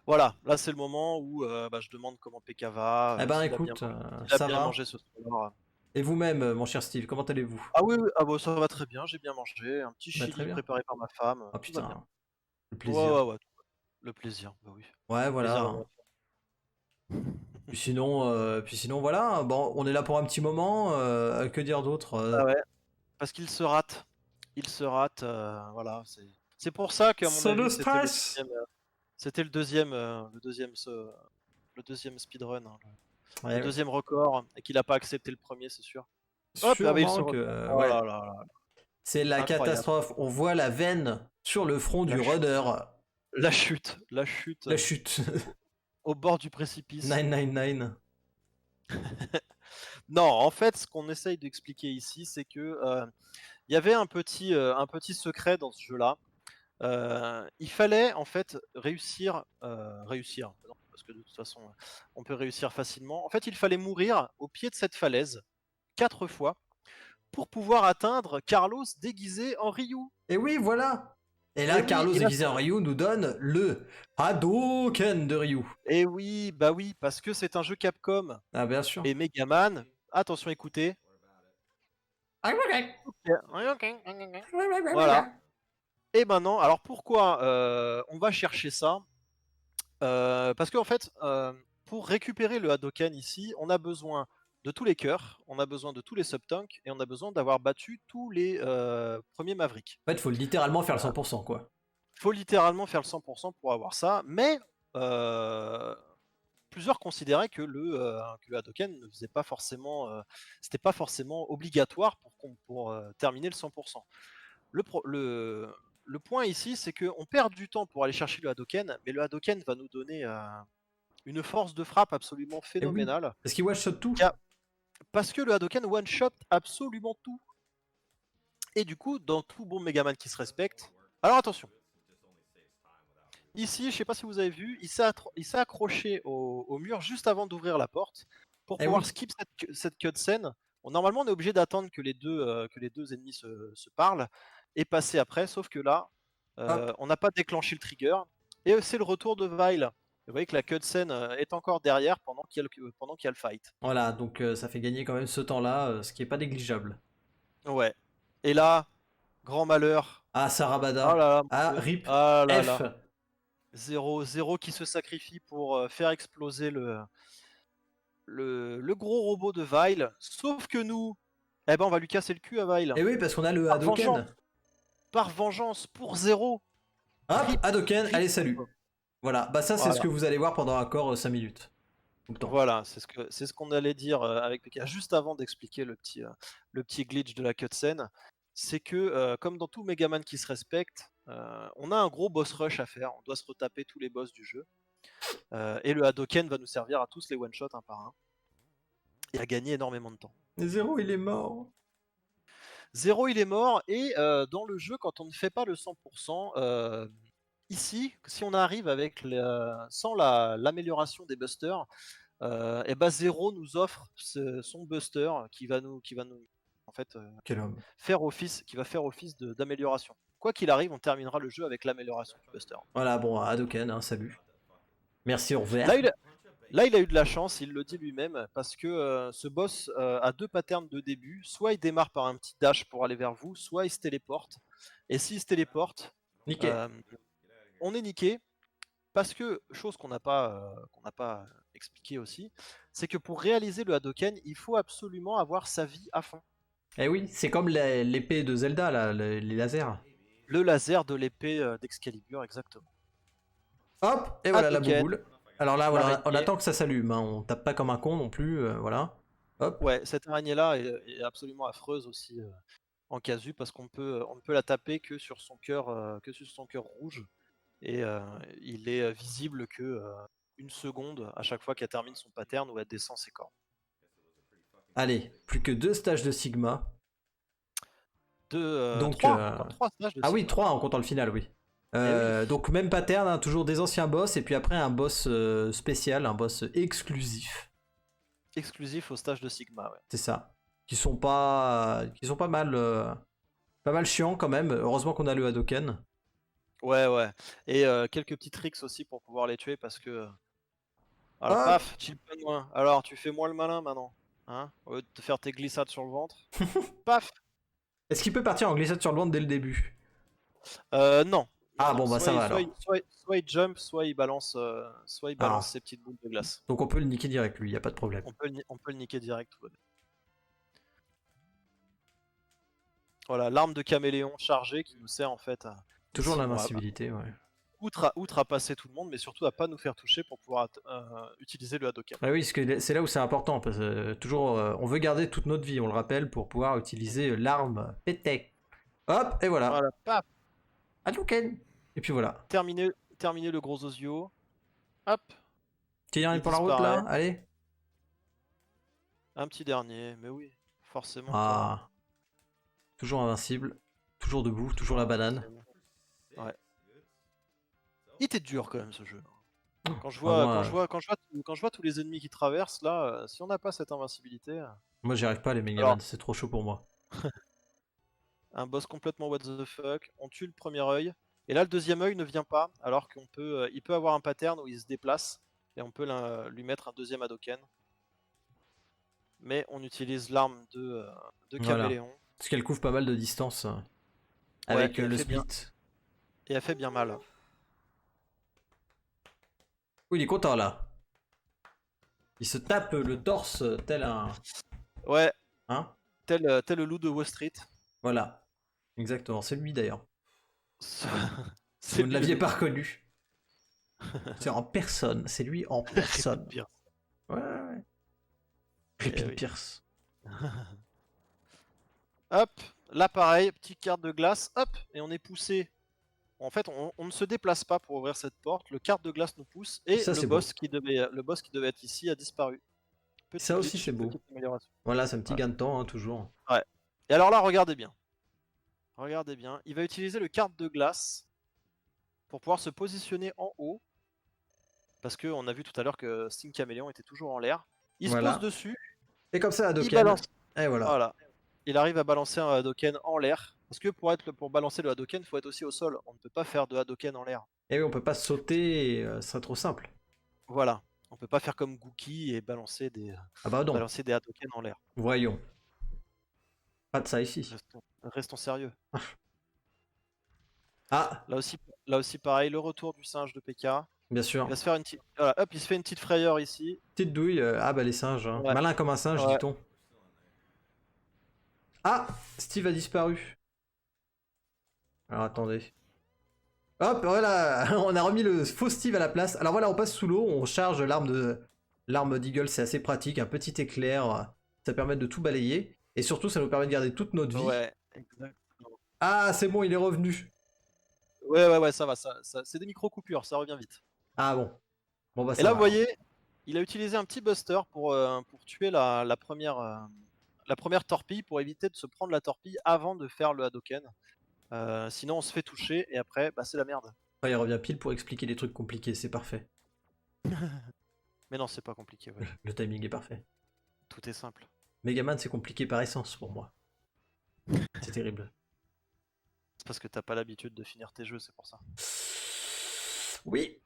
voilà, là c'est le moment où je demande comment PK va, Eh ben s'il a bien écoute, mangé, ça va. ce soir. Et vous-même, mon cher Steve, comment allez-vous? Ah oui, oui, ah bah, ça va très bien, j'ai bien mangé, un petit Bah très chili bien. préparé par ma femme, Oh tout va bien. putain, le Ouais, plaisir. ouais, ouais, le plaisir, bah oui. Ouais, Plaisir à voilà. moi. Puis sinon, voilà. Bon, on est là pour un petit moment. Que dire d'autre? Ah ouais, parce qu'il se rate. Il se rate, voilà. C'est pour ça qu'à mon C'est le avis, stress. c'était le deuxième, le deuxième speedrun, hein, le Ouais, deuxième record, et qu'il n'a pas accepté le premier, c'est sûr. Hop, ah bah il se sûrement retourne. que. Oh Ouais. là là là. C'est la Incroyable. catastrophe. On voit la veine sur le front du La chute. runner. La chute, la chute, La chute. au bord du précipice. 999. Non, en fait, ce qu'on essaye d'expliquer ici, c'est que il y avait un petit secret dans ce jeu-là. Il fallait en fait réussir, non, parce que de toute façon, on peut réussir facilement. En fait, il fallait mourir au pied de cette falaise 4 fois pour pouvoir atteindre Carlos déguisé en Ryu. Et oui, voilà. Et là, Et oui, Carlos et là, déguisé en Ryu nous donne le Hadouken de Ryu. et oui, bah oui, parce que c'est un jeu Capcom Ah, bien sûr. et Megaman. Attention, écoutez. Voilà. Et maintenant, alors pourquoi on va chercher ça? Parce qu'en fait, pour récupérer le Hadoken ici, on a besoin de tous les cœurs, on a besoin de tous les sub-tanks, et on a besoin d'avoir battu tous les premiers Mavericks. En fait, faut littéralement faire le 100%, quoi. Faut littéralement faire le 100% pour avoir ça, mais plusieurs considéraient que le Hadoken ne faisait pas forcément, c'était pas forcément obligatoire pour terminer le 100%. Le point ici, c'est qu'on perd du temps pour aller chercher le Hadoken, mais le Hadoken va nous donner une force de frappe absolument Et oui. phénoménale. Parce qu'il one-shot tout. Parce que le Hadoken one-shot absolument tout. Et du coup, dans tout bon Megaman qui se respecte... Alors attention. Ici, je sais pas si vous avez vu, il s'est accroché au mur juste avant d'ouvrir la porte pour Eh pouvoir oui. skip cette cutscene. Normalement, on est obligé d'attendre que les deux ennemis se parlent et passer après, sauf que là, Hop. on n'a pas déclenché le trigger. Et c'est le retour de Vile. Vous voyez que la cutscene est encore derrière pendant qu'il y a le fight. Voilà, donc ça fait gagner quand même ce temps-là, ce qui est pas négligeable. Ouais. Et là, grand malheur. Ah, Oh là Sarabada. là, mon Ah, Dieu. RIP. Ah là F. là. Zéro qui se sacrifie pour faire exploser le gros robot de Vile. Sauf que nous, eh ben on va lui casser le cul à Vile. Et oui, parce qu'on a le Par vengeance, Hadoken. par vengeance, pour Zéro. Hop, Rip, Hadoken, rip. allez, salut. Voilà, bah ça c'est ce Voilà, que vous allez voir pendant encore 5 minutes. Tout le temps. voilà, c'est ce qu'on allait dire avec PK juste avant d'expliquer le petit glitch de la cutscene. C'est que, comme dans tout Megaman qui se respecte, on a un gros boss rush à faire. On doit se retaper tous les boss du jeu. Et le Hadoken va nous servir à tous les one-shots un par un. Et à gagner énormément de temps. Et Zéro, il est mort. Zéro, il est mort. Et dans le jeu, quand on ne fait pas le 100%, ici, si on arrive avec sans l'amélioration des busters, et ben Zéro nous offre son buster qui va nous en fait Quel homme. qui va faire office d'amélioration. Quoi qu'il arrive, on terminera le jeu avec l'amélioration du buster. Voilà, bon, Hadoken, hein, salut. Merci, au revoir. Là, il a eu de la chance, il le dit lui-même, parce que ce boss a deux patterns de début. Soit il démarre par un petit dash pour aller vers vous, soit il se téléporte. Et s'il se téléporte, Nickel. on est niqué. Parce que, chose qu'on n'a pas expliqué aussi, c'est que pour réaliser le Hadoken, il faut absolument avoir sa vie à fond. Eh oui, c'est comme l'épée de Zelda, là, les lasers. Le laser de l'épée d'Excalibur, exactement. Hop, et voilà la Hadoken, bouboule. Alors là, voilà, on l'araignée. attend que ça s'allume, hein. On tape pas comme un con non plus, voilà. Hop. Ouais, cette araignée-là est absolument affreuse aussi en casu parce on ne peut la taper que sur son cœur rouge. Et il est visible que une seconde à chaque fois qu'elle termine son pattern ou elle descend ses cornes. Allez, plus que 2 stages de Sigma. Donc, Trois stages de ah oui, Sigma. 3 en comptant le final, oui. Oui. Donc même pattern, hein, toujours des anciens boss, et puis après un boss spécial, un boss exclusif. Exclusif au stage de Sigma, ouais. C'est ça. Qui sont pas pas mal chiants quand même. Heureusement qu'on a le Hadoken. Ouais. Et quelques petits tricks aussi pour pouvoir les tuer parce que... Alors, Hop. paf, chill pas loin. Alors, tu fais moins le malin maintenant. Hein, au lieu de te faire tes glissades sur le ventre. Paf. Est-ce qu'il peut partir en glissade sur le ventre dès le début? Non. Ah Non. bon, bah ça va alors. Soit il jump, soit il balance Ah. ses petites boules de glace. Donc on peut le niquer direct lui, y a pas de problème. On peut le niquer direct. Ouais. Voilà, l'arme de caméléon chargée qui nous sert en fait à... Toujours ici, l'invincibilité, ouais. outre à passer tout le monde, mais surtout à pas nous faire toucher pour pouvoir utiliser le Hadoken. Ah oui, parce que c'est là où c'est important, parce que toujours, on veut garder toute notre vie, on le rappelle, pour pouvoir utiliser l'arme pétec. Hop, et voilà. Voilà, paf, Hadouken. Et puis voilà. terminer le gros osio. Hop, Petit dernier il pour la route disparaît. là, allez. Un petit dernier, mais oui, forcément. Ah. Toujours invincible, toujours debout, toujours la banane. Ouais. Il était dur quand même ce jeu. Quand je moi, vois tous les ennemis qui traversent là, si on n'a pas cette invincibilité, Moi j'y arrive pas les Megaman, c'est trop chaud pour moi. un boss complètement what the fuck, on tue le premier œil, et là le deuxième œil ne vient pas, alors il peut avoir un pattern où il se déplace, et on peut lui mettre un deuxième Hadoken. Mais on utilise l'arme de Caméléon. Parce qu'elle couvre pas mal de distance Ouais, avec et le split. Et elle fait bien mal. Oui, il est content là. Il se tape le torse tel un... Ouais, Hein? tel le loup de Wall Street. Voilà. Exactement, c'est lui d'ailleurs. C'est Vous ne l'aviez pas reconnu. C'est en personne, c'est lui en personne. Ouais. Ripid Pierce. Hop, là pareil, petite carte de glace, hop, et on est poussé. En fait, on ne se déplace pas pour ouvrir cette porte, le carte de glace nous pousse, et Ça, le boss qui devait être ici a disparu. Ça aussi, c'est beau. petite amélioration. Voilà, c'est un petit Ouais. gain de temps, hein, toujours. Ouais. Et alors là, regardez bien. Regardez bien. Il va utiliser le carte de glace pour pouvoir se positionner en haut. Parce qu'on a vu tout à l'heure que Sting Caméléon était toujours en l'air. Il se pose Voilà. dessus. Et comme ça, Il Hadoken. balance. Et voilà. Voilà. Il arrive à balancer un Hadoken en l'air. Parce que pour balancer le Hadoken, il faut être aussi au sol. On ne peut pas faire de Hadoken en l'air. Et oui, on peut pas sauter, ce serait trop simple. Voilà. On peut pas faire comme Gookie et balancer des Ah bah non, Hadoken en l'air. voyons. Pas de ça ici. Restons sérieux. Ah, Là aussi pareil, le retour du singe de PK. bien sûr. Il va se faire une petite. Voilà, hop, il se fait une petite frayeur ici. Petite douille. Ah bah les singes. Hein. Ouais. Malin comme un singe, Ouais. dit-on. Ah, Steve a disparu. Alors attendez. Hop, voilà, on a remis le faux Steve à la place. Alors voilà, on passe sous l'eau, on charge l'arme d'Eagle, c'est assez pratique, un petit éclair, ça permet de tout balayer. Et surtout, ça nous permet de garder toute notre vie. Ouais, exactement. Ah, c'est bon, il est revenu. Ouais, ça va, c'est des micro-coupures, ça revient vite. Ah bon. Bon bah ça Et là, va. vous voyez, il a utilisé un petit buster pour tuer la première torpille, pour éviter de se prendre la torpille avant de faire le Hadoken. Sinon, on se fait toucher et après, bah, c'est la merde. Ouais, il revient pile pour expliquer des trucs compliqués, c'est parfait. Mais non, c'est pas compliqué, ouais. Le timing est parfait. Tout est simple. Megaman, c'est compliqué par essence pour moi. C'est terrible. C'est parce que t'as pas l'habitude de finir tes jeux, c'est pour ça. Oui.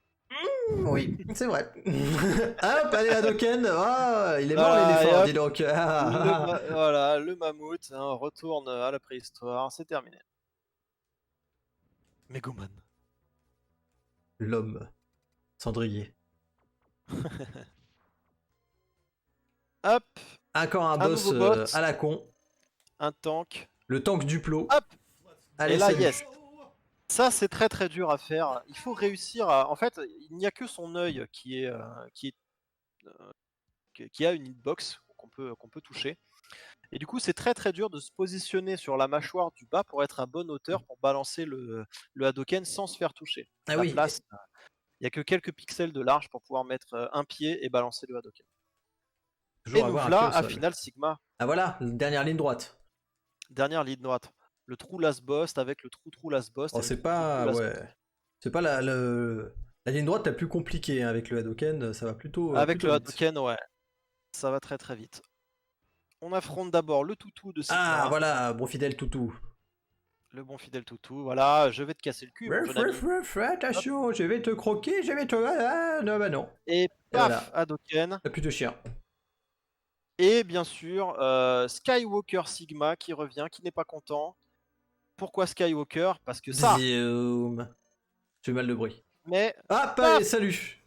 Oui, c'est vrai. Hop, allez, Hadoken. Ah, il est mort Voilà, l'éléphant, et dis donc. Ah. Voilà, le mammouth hein, retourne à la préhistoire, c'est terminé. Megoman. L'homme. Cendrier. Hop, Encore un boss, nouveau boss. à la con. un tank. Le tank du plot. Hop. Allez, Et là, salut. yes. Ça, c'est très très dur à faire. Il faut réussir à. En fait, il n'y a que son œil qui a une hitbox qu'on peut toucher. Et du coup, c'est très très dur de se positionner sur la mâchoire du bas pour être à bonne hauteur pour balancer le Hadoken sans se faire toucher. Ah La oui. place, il n'y a que quelques pixels de large pour pouvoir mettre un pied et balancer le Hadoken. Toujours Et nous avoir un voilà pied au à sol. Final Sigma, Ah voilà, dernière ligne droite. dernière ligne droite. Le trou last boss avec le trou last boss. Oh, avec c'est le pas. trou last Ouais. boss. C'est pas la ligne droite la plus compliquée hein, avec le Hadoken, ça va plutôt. Avec plutôt le vite. Hadoken, ouais. Ça va très très vite. On affronte d'abord le toutou de Sigma. Ah voilà, bon fidèle toutou. Le bon fidèle toutou. Voilà, je vais te casser le cul, mon jeune ami. Attention, je vais te croquer, je vais te. Ah, non, bah non. Et paf, voilà. Hadoken. T'as plus de chien. Et bien sûr, Skywalker Sigma qui revient, qui n'est pas content. Pourquoi Skywalker? Parce que ça, Zoom. J'ai mal de bruit. mais Ah, Paf allez, salut.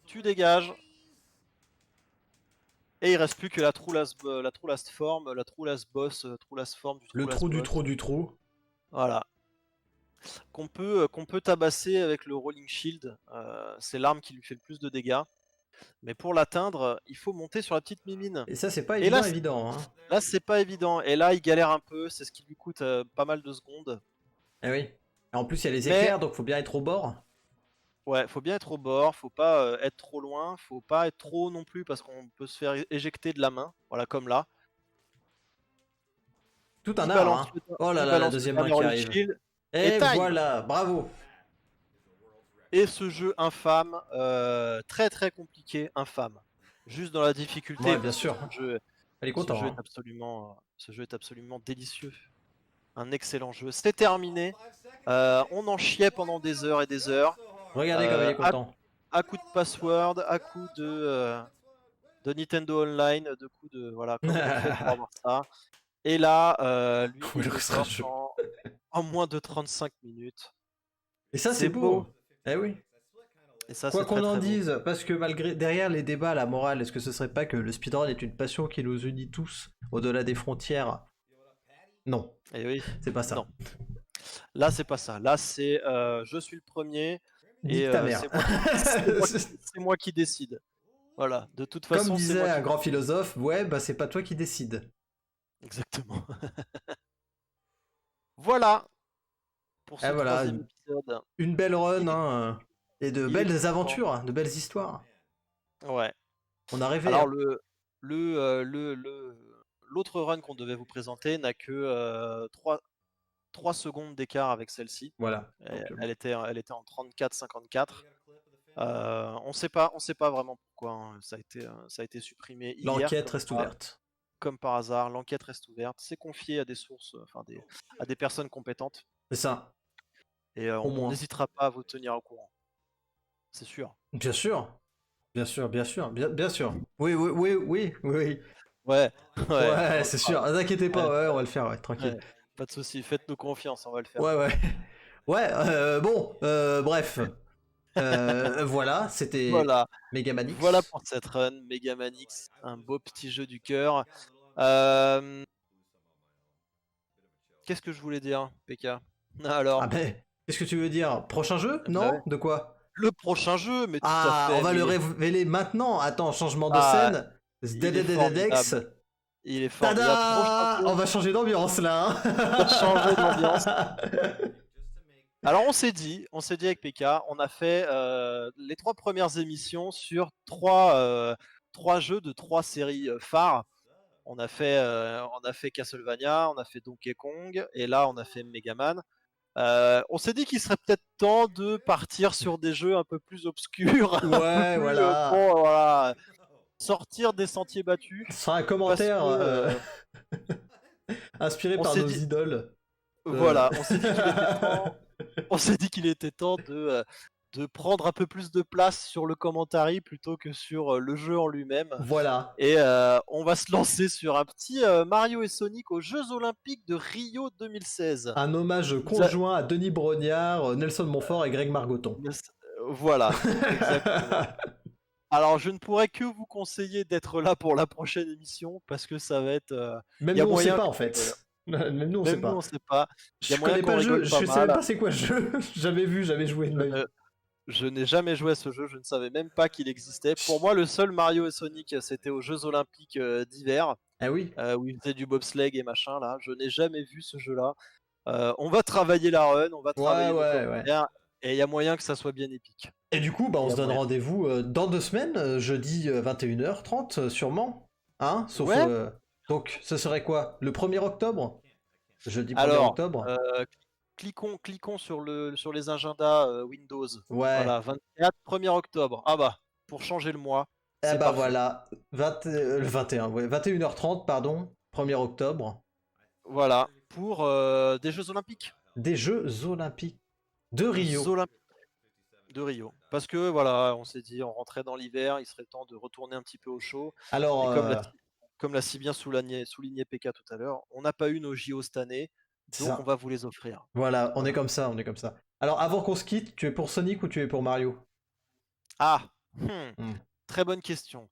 tu dégages. Et il reste plus que la true last form, la true last boss, true last form du true Le last trou du boss. trou du trou. Voilà. Qu'on peut tabasser avec le Rolling Shield. C'est l'arme qui lui fait le plus de dégâts. Mais pour l'atteindre, il faut monter sur la petite mimine. Et ça, c'est pas Et là, évident. Hein. Là, c'est pas évident. Et là, il galère un peu. C'est ce qui lui coûte pas mal de secondes. Eh oui. Et en plus, il y a les Mais- éclairs, donc faut bien être au bord. Ouais, faut bien être au bord, faut pas être trop loin, faut pas être trop haut non plus parce qu'on peut se faire éjecter de la main. Voilà, comme là. Tout un Il art. balance Hein. le- Oh là il là, la balance le deuxième main dernier qui Rolling arrive. Shield. Et time. voilà, bravo. Et ce jeu infâme, très très compliqué, infâme. Juste dans la difficulté. Ouais, bien sûr. Elle est content. Hein. Ce jeu est absolument délicieux. Un excellent jeu. C'est terminé. On en chiait pendant des heures et des heures. Regardez comme il est content. À coup de password, à coup de Nintendo Online, de coup de voilà, comment on fait pour avoir ça. Et là, lui, il le sort en moins de 35 minutes. Et ça, c'est beau. Eh oui. Et ça, Quoi c'est qu'on très, en très beau. dise, parce que malgré derrière les débats, la morale, est-ce que ce serait pas que le speedrun est une passion qui nous unit tous au-delà des frontières? Non, Et oui. c'est pas ça. Non. Là, c'est pas ça. Là, c'est je suis le premier. Nique Et ta mère. c'est moi qui décide. Voilà. De toute façon, Comme c'est disait moi un qui... grand philosophe, ouais, bah c'est pas toi qui décide. Exactement. Voilà. Pour ce Et voilà, troisième épisode. une belle run, hein, et de il est belles content. aventures, de belles histoires. Ouais. On a rêvé. Alors hein. l'autre run qu'on devait vous présenter n'a que 3 secondes d'écart avec celle-ci. Voilà. Elle était en 34-54. On sait pas vraiment pourquoi, hein. Ça a été supprimé hier, L'enquête reste ouverte. comme par hasard. L'enquête reste ouverte. C'est confié à des sources, à des personnes compétentes. C'est ça. Et Au on moins. n'hésitera pas à vous tenir au courant. C'est sûr. Bien sûr. Bien sûr. Bien sûr. Oui. Ouais. Ouais, c'est sûr. Ne vous inquiétez pas, ouais, on va le faire, ouais, tranquille. Ouais, pas de soucis. Faites-nous confiance, on va le faire. Ouais. Ouais, bon, bref. Voilà, c'était Voilà. Megamanix. Voilà pour cette run, Megamanix, un beau petit jeu du cœur. Qu'est-ce que je voulais dire, PK? Alors, Ah ben, qu'est-ce que tu veux dire? Prochain jeu? bah Non? ouais. De quoi? Le prochain jeu, mais tout à Ah, fait. on va mais le révéler maintenant. Attends, changement de Ah, scène. il est Zdededededex. formidable. Il est formidable. Prochain Tada! jeu, On va changer d'ambiance là. on va changer d'ambiance. Hein. Alors on s'est dit avec PK, on a fait les 3 premières émissions sur 3 jeux de 3 séries phares. On a fait Castlevania, on a fait Donkey Kong, et là on a fait Megaman. On s'est dit qu'il serait peut-être temps de partir sur des jeux un peu plus obscurs, un peu Ouais, plus, voilà. bon, voilà, sortir des sentiers battus. Ce sera un Parce commentaire que inspiré on par s'est nos dit, idoles. voilà, on s'est dit qu'il était temps de prendre un peu plus de place sur le commentary plutôt que sur le jeu en lui-même. Voilà. Et on va se lancer sur un petit Mario et Sonic aux Jeux Olympiques de Rio 2016. Un hommage conjoint à Denis Brognard, Nelson Montfort et Greg Margoton. Voilà, exactement. Alors, je ne pourrais que vous conseiller d'être là pour la prochaine émission parce que ça va être. Même y a nous on sait moyen pas en qu'on fait. rigole. Même nous on Même sait nous, pas. on sait pas. Il y a Je moyen connais pas qu'on le jeu, rigole pas je sais même mal. pas c'est quoi le jeu. Jamais vu, jamais joué de ma vie. Je n'ai jamais joué à ce jeu, je ne savais même pas qu'il existait. Pour moi, le seul Mario et Sonic, c'était aux Jeux Olympiques d'hiver, Ah oui. où ils faisaient du bobsleigh et machin là. Je n'ai jamais vu ce jeu-là. On va travailler la run, on va travailler nos Ouais. commentaires, et il y a moyen que ça soit bien épique. Et du coup, bah, Il on y se a donne moyen. rendez-vous dans 2 semaines, jeudi 21h30, sûrement. Hein? Sauf. Ouais. Donc, ce serait quoi? Le 1er octobre? Jeudi 1er Alors, octobre? cliquons sur les agendas Windows. Ouais. Voilà, 24, 1er octobre. Ah bah, pour changer le mois, Eh c'est bah parfait. voilà. Le 21, ouais. 21h30, pardon. 1er octobre. Voilà, pour des Jeux Olympiques. Des Jeux Olympiques de Rio. Olympiques de Rio. Parce que voilà, on s'est dit, on rentrait dans l'hiver, il serait temps de retourner un petit peu au chaud. Alors, Et comme l'a si bien souligné PK tout à l'heure, on n'a pas eu nos JO cette année, c'est donc on ça. va vous les offrir. Voilà, on Voilà. est comme ça, on est comme ça. Alors, avant qu'on se quitte, tu es pour Sonic ou tu es pour Mario? Ah, Hmm. très bonne question.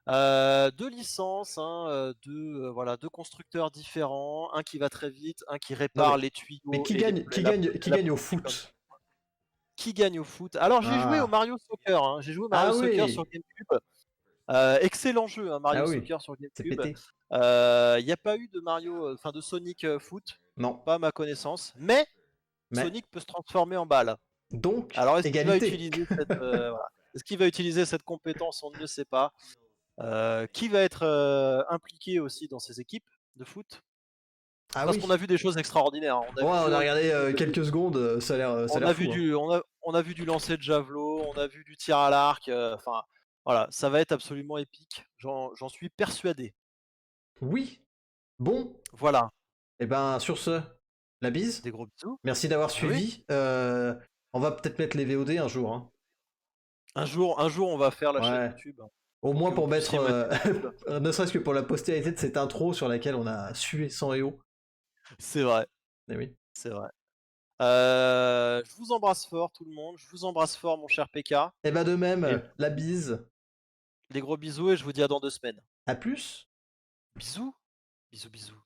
2 licences, hein, deux constructeurs différents, un qui va très vite, un qui Non, répare les tuyaux. mais qui et gagne, qui gagne, qui la gagne au politique. foot? Qui gagne au foot? Alors j'ai joué au Ah. Mario Soccer, hein. J'ai joué au Ah Mario Soccer sur oui. GameCube. Excellent jeu, hein, Mario Ah oui. Soccer sur C'est GameCube. pété. Il n'y a pas eu de de Sonic Foot, Non. pas à ma connaissance, mais Mais Sonic peut se transformer en balle. donc, Alors est-ce qu'il va égalité. utiliser est-ce qu'il va utiliser cette compétence? On ne sait pas. Qui va être impliqué aussi dans ces équipes de foot? Ah Parce oui. qu'on a vu des choses extraordinaires, hein. Ouais, on a regardé quelques secondes, ça a l'air On a fou. vu on a vu du lancer de javelot, on a vu du tir à l'arc, enfin voilà, ça va être absolument épique, j'en suis persuadé. Oui. Bon. Voilà, Et ben, sur ce, la bise. des gros bisous. Merci d'avoir Ah oui. suivi. On va peut-être mettre les VOD un jour. Hein. Un jour, on va faire la chaîne Ouais. YouTube. Au moins que pour vous mettre, puissiez mettre YouTube. ne serait-ce que pour la postérité de cette intro sur laquelle on a sué sans et eau. C'est vrai, Eh oui. c'est vrai. Je vous embrasse fort tout le monde, je vous embrasse fort mon cher PK. Et ben de même, Et la bise. des gros bisous et je vous dis à dans 2 semaines. À plus. Bisous, bisous.